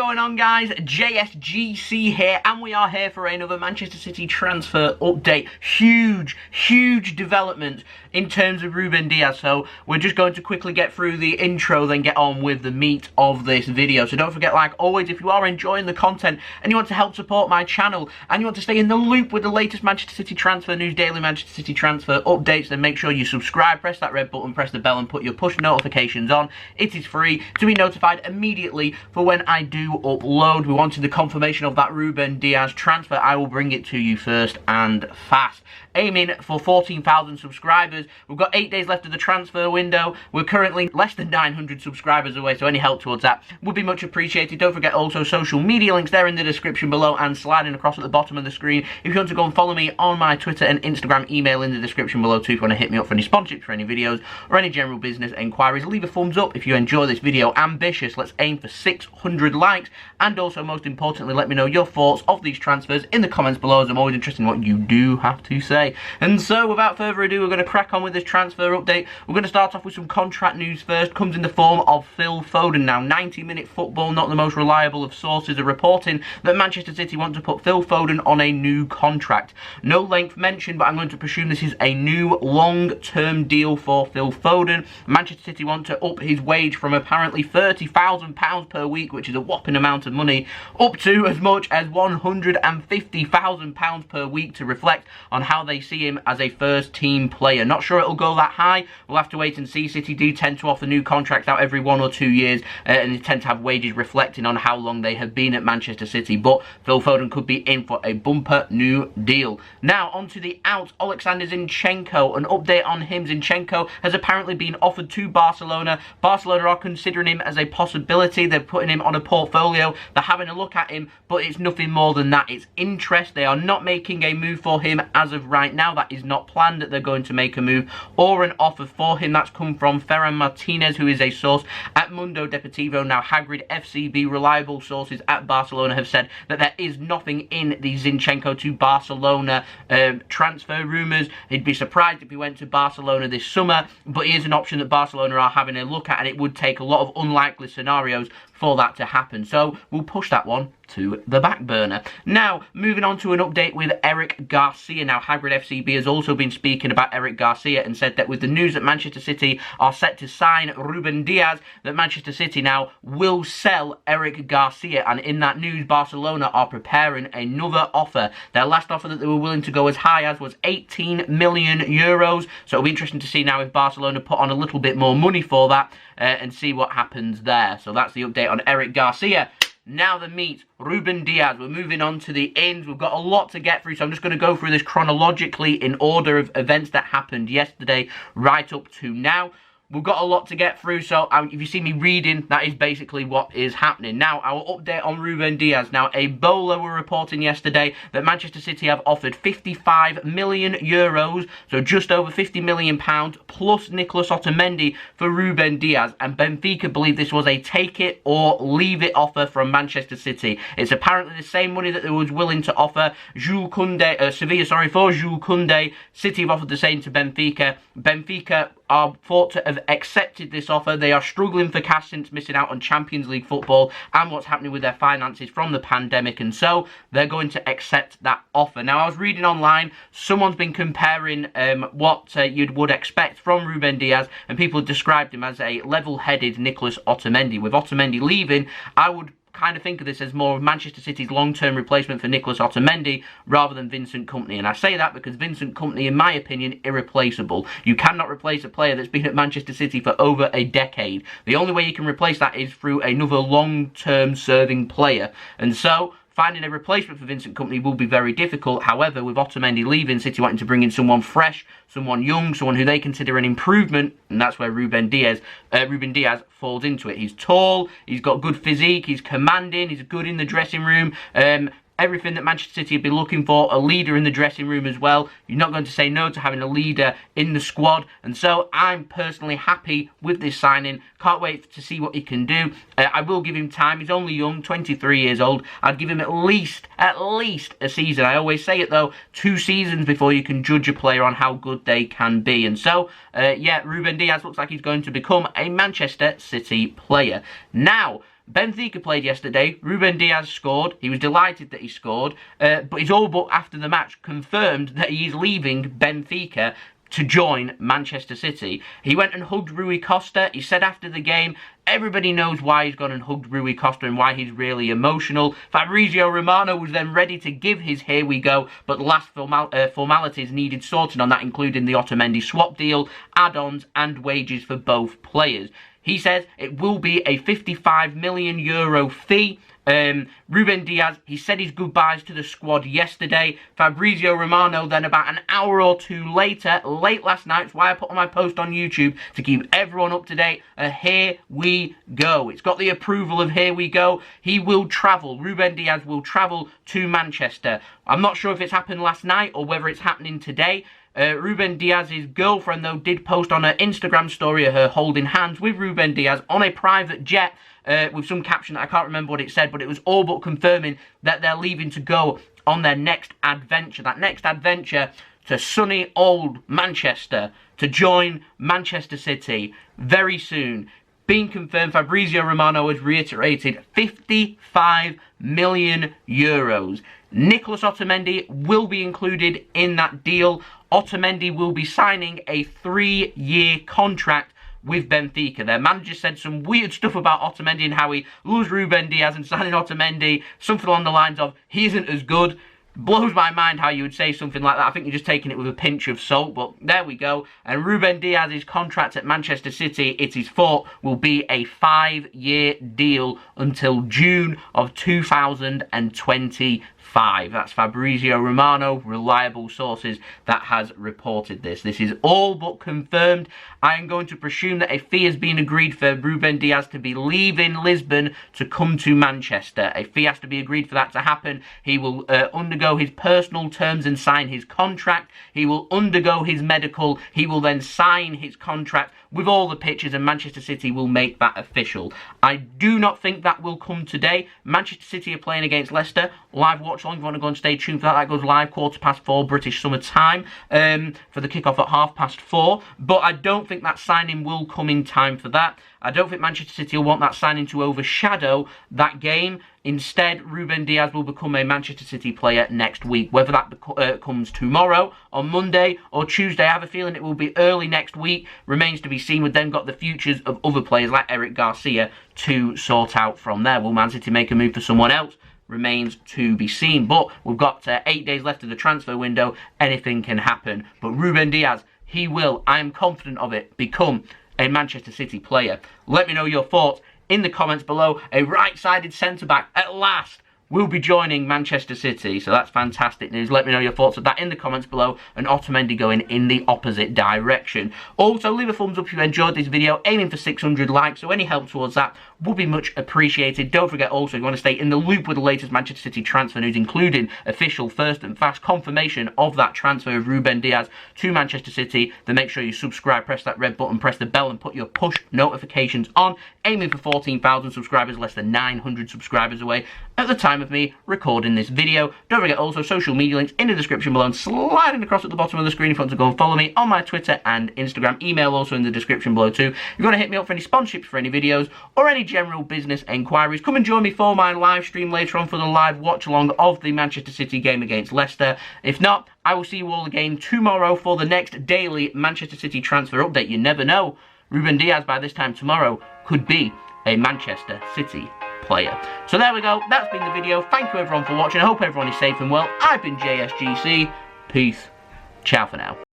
going on, guys? JSGC here, and we are here for another Manchester City transfer update. Huge development in terms of Ruben Dias. So we're just going to quickly get through the intro, then get on with the meat of this video. So don't forget, like always, if you are enjoying the content and you want to help support my channel and you want to stay in the loop with the latest Manchester City transfer news, daily Manchester City transfer updates, then make sure you subscribe, press that red button, press the bell and put your push notifications on. It is free to be notified immediately for when I do upload. We wanted the confirmation of that Ruben Dias transfer. I will bring it to you first and fast. Aiming for 14,000 subscribers. We've got 8 days left of the transfer window. We're currently less than 900 subscribers away, so any help towards that would be much appreciated. Don't forget also social media links there in the description below and sliding across at the bottom of the screen. If you want to go and follow me on my Twitter and Instagram, email in the description below too if you want to hit me up for any sponsorships for any videos or any general business enquiries. Leave a thumbs up if you enjoy this video. Ambitious, let's aim for 600 likes, and also most importantly, let me know your thoughts of these transfers in the comments below, as I'm always interested in what you do have to say. And so without further ado, we're going to crack on with this transfer update. We're going to start off with some contract news first. Comes in the form of Phil Foden. Now, 90-minute football, not the most reliable of sources, are reporting that Manchester City want to put Phil Foden on a new contract. No length mentioned, but I'm going to presume this is a new long-term deal for Phil Foden. Manchester City want to up his wage from apparently £30,000 per week, which is a whopping amount of money, up to as much as £150,000 per week to reflect on how they see him as a first team player. Not sure it'll go that high. We'll have to wait and see. City do tend to offer new contracts out every 1 or 2 years, and they tend to have wages reflecting on how long they have been at Manchester City. But Phil Foden could be in for a bumper new deal. Now on to the out. Oleksandr Zinchenko. An update on him. Zinchenko has apparently been offered to Barcelona. Barcelona are considering him as a possibility. They're putting him on a portfolio. They're having a look at him, but it's nothing more than that. It's interest. They are not making a move for him as of right now. That is not planned that they're going to make a move or an offer for him. That's come from Ferran Martinez, who is a source at Mundo Deportivo. Now, Hagrid FCB, reliable sources at Barcelona, have said that there is nothing in the Zinchenko to Barcelona transfer rumours. He'd be surprised if he went to Barcelona this summer, but he is an option that Barcelona are having a look at, and it would take a lot of unlikely scenarios for that to happen. So we'll push that one to the back burner. Now, moving on to an update with Eric Garcia. Now, Hagrid FCB has also been speaking about Eric Garcia and said that with the news that Manchester City are set to sign Ruben Dias, that Manchester City now will sell Eric Garcia. And in that news, Barcelona are preparing another offer. Their last offer that they were willing to go as high as was 18 million euros. So it'll be interesting to see now if Barcelona put on a little bit more money for that and see what happens there. So that's the update on Eric Garcia. Now the meat, Ruben Dias. We're moving on to the ins. We've got a lot to get through, so I'm just going to go through this chronologically in order of events that happened yesterday right up to now. We've got a lot to get through, so if you see me reading, that is basically what is happening. Now, our update on Ruben Dias. Now, a Bola were reporting yesterday that Manchester City have offered 55 million euros, so just over £50 million, plus Nicolas Otamendi for Ruben Dias. And Benfica believe this was a take it or leave it offer from Manchester City. It's apparently the same money that they was willing to offer Sevilla, for Jules Koundé. City have offered the same to Benfica. Benfica are thought to have accepted this offer. They are struggling for cash since missing out on Champions League football and what's happening with their finances from the pandemic, and so they're going to accept that offer. Now, I was reading online, someone's been comparing what you would expect from Ruben Dias, and people have described him as a level-headed Nicolas Otamendi. With Otamendi leaving, I would kind of think of this as more of Manchester City's long-term replacement for Nicolas Otamendi rather than Vincent Kompany. And I say that because Vincent Kompany, in my opinion, irreplaceable. You cannot replace a player that's been at Manchester City for over a decade. The only way you can replace that is through another long-term serving player. And so finding a replacement for Vincent Kompany will be very difficult. However, with Otamendi leaving, City wanting to bring in someone fresh, someone young, someone who they consider an improvement, and that's where Ruben Dias falls into it. He's tall, he's got good physique, he's commanding, he's good in the dressing room. Everything that Manchester City would be looking for, a leader in the dressing room as well. You're not going to say no to having a leader in the squad. And so I'm personally happy with this signing. Can't wait to see what he can do. I will give him time. He's only young, 23 years old. I'd give him at least a season. I always say it though, 2 seasons before you can judge a player on how good they can be. And so, yeah, Ruben Dias looks like he's going to become a Manchester City player. Now, Benfica played yesterday. Ruben Dias scored. He was delighted that he scored, but he's all but after the match confirmed that he's leaving Benfica to join Manchester City. He went and hugged Rui Costa. He said after the game, everybody knows why he's gone and hugged Rui Costa and why he's really emotional. Fabrizio Romano was then ready to give his here we go, but the last formalities needed sorting on that, including the Otamendi swap deal, add-ons and wages for both players. He says it will be a €55 million fee. Ruben Dias, he said his goodbyes to the squad yesterday. Fabrizio Romano then about an hour or two later, late last night, that's why I put on my post on YouTube to keep everyone up to date, here we go. It's got the approval of here we go. He will travel. Ruben Dias will travel to Manchester. I'm not sure if it's happened last night or whether it's happening today. Ruben Dias's girlfriend, though, did post on her Instagram story of her holding hands with Ruben Dias on a private jet with some caption that I can't remember what it said, but it was all but confirming that they're leaving to go on their next adventure. That next adventure to sunny old Manchester to join Manchester City very soon. Being confirmed, Fabrizio Romano has reiterated €55 million. Nicolas Otamendi will be included in that deal. Otamendi will be signing a 3-year contract with Benfica. Their manager said some weird stuff about Otamendi and how he loves Ruben Dias and signing Otamendi, something along the lines of, he isn't as good. Blows my mind how you would say something like that. I think you're just taking it with a pinch of salt, but there we go. And Ruben Dias' contract at Manchester City, it is thought, will be a 5-year deal until June of 2025. That's Fabrizio Romano, reliable sources, that has reported this. This is all but confirmed. I am going to presume that a fee has been agreed for Ruben Dias to be leaving Lisbon to come to Manchester. A fee has to be agreed for that to happen. He will undergo his personal terms and sign his contract. He will undergo his medical. He will then sign his contract with all the pictures, and Manchester City will make that official. I do not think that will come today. Manchester City are playing against Leicester. Live watch along if you want to go and stay tuned for that. That goes live 4:15 British summer time for the kickoff at 4:30. But I don't think that signing will come in time for that. I don't think Manchester City will want that signing to overshadow that game. Instead, Ruben Dias will become a Manchester City player next week. Whether that comes tomorrow, on Monday, or Tuesday, I have a feeling it will be early next week. Remains to be seen. We've then got the futures of other players like Eric Garcia to sort out from there. Will Man City make a move for someone else? Remains to be seen. But we've got 8 days left of the transfer window. Anything can happen. But Ruben Dias, he will, I am confident of it, become a Manchester City player. Let me know your thoughts in the comments below. A right-sided centre-back at last will be joining Manchester City, so that's fantastic news. Let me know your thoughts of that in the comments below, and Otamendi going in the opposite direction. Also, leave a thumbs up if you enjoyed this video, aiming for 600 likes, so any help towards that would be much appreciated. Don't forget also, if you want to stay in the loop with the latest Manchester City transfer news, including official first and fast confirmation of that transfer of Ruben Dias to Manchester City, then make sure you subscribe, press that red button, press the bell and put your push notifications on. Aiming for 14,000 subscribers, less than 900 subscribers away at the time of me recording this video. Don't forget also social media links in the description below and sliding across at the bottom of the screen if you want to go and follow me on my Twitter and Instagram. Email also in the description below too. If you want to hit me up for any sponsorships for any videos or any general business enquiries, come and join me for my live stream later on for the live watch along of the Manchester City game against Leicester. If not, I will see you all again tomorrow for the next daily Manchester City transfer update. You never know, Ruben Dias by this time tomorrow could be a Manchester City player. So there we go, that's been the video. Thank you everyone for watching. I hope everyone is safe and well. I've been JSGC. Peace. Ciao for now.